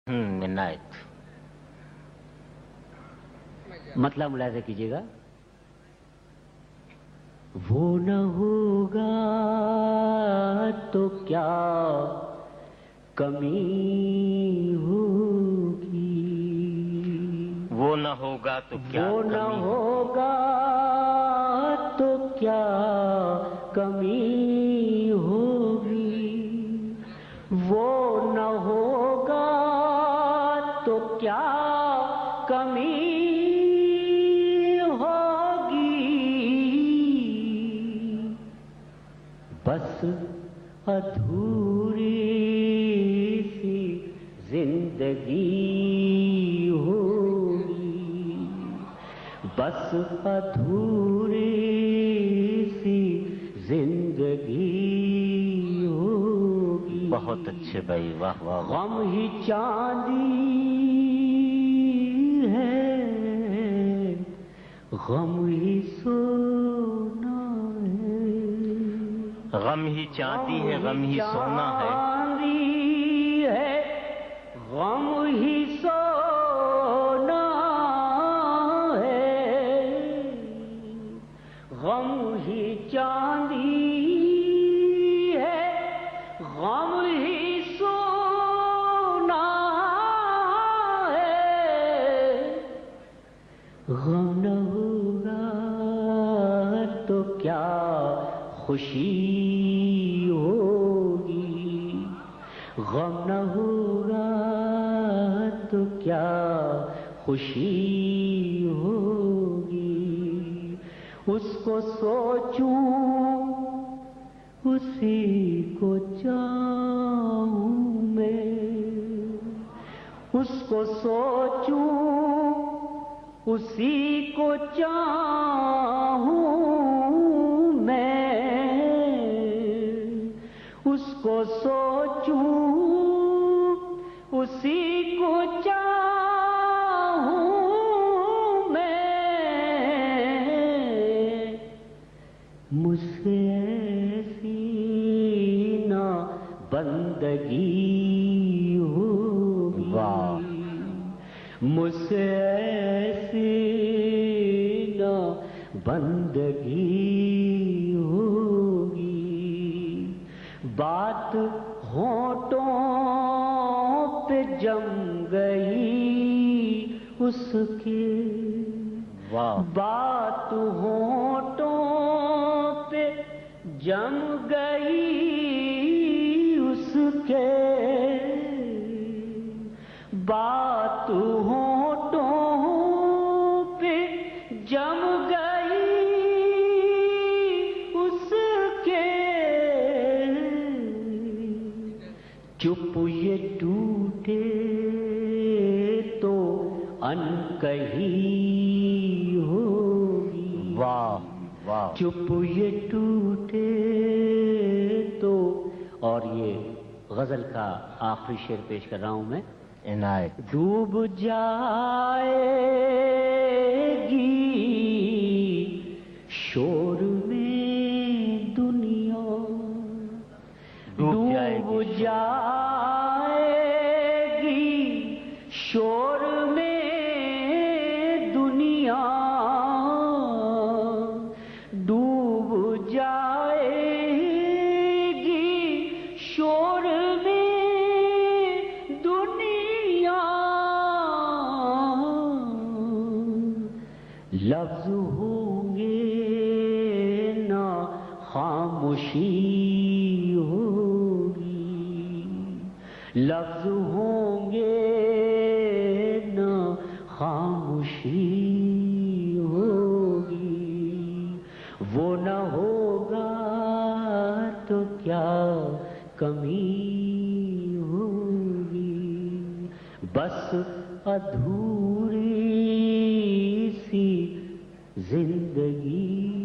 عنایت مطلب ملاحظہ کیجیے گا. وہ نہ ہوگا تو کیا کمی ہوگی، وہ نہ ہوگا تو کیا وہ نہ کمی ہوگا تو کیا کمی ہوگی، وہ نہ ہوگا تو کیا کمی ہوگی، بس ادھوری سی زندگی ہوگی، بس ادھوری سی زندگی ہوگی. بہت اچھے بھائی، واہ واہ واہ. غم ہی چاندی ہے، غم ہی سونا ہے، غم ہی چاندی ہے، غم ہی سونا ہے، چاندی ہے، غم ہی سونا ہے، غم ہی چاندی ہے، غم ہی سونا ہے، غم نہ ہوگا تو کیا خوشی ہوگی، غم نہ ہوگا تو کیا خوشی ہوگی. اس کو سوچوں اسی کو چاہوں میں، اس کو سوچوں اسی کو چاہوں میں، اس کو سوچوں اسی کو چاہوں میں، مجھ سے ایسی نہ بندگی ہوگی، واہ. مجھ سے ایسی نہ بندگی ہوگی، بات ہونٹوں پہ جم گئی اس کے، واہ. بات ہونٹوں پہ جم گئی اس کے، بات ہونٹوں پہ جم گئی اس کے، چپ یہ ٹوٹے تو انکہی ہوگی، واہ واہ. چپ یہ ٹوٹے تو. اور یہ غزل کا آخری شعر پیش کر رہا ہوں میں. عنایت ڈوب جائے گی شور میں دنیا، ڈوب جائے ڈوب گی. جائے گی شور میں دنیا، ڈوب جائے گی شور میں دنیا، لفظ ہوں گے نہ خاموشی ہوگی، لفظ ہوں گے نہ خاموشی ہوگی، وہ نہ ہوگا تو کیا کمی ہوگی، بس ادھوری سی زندگی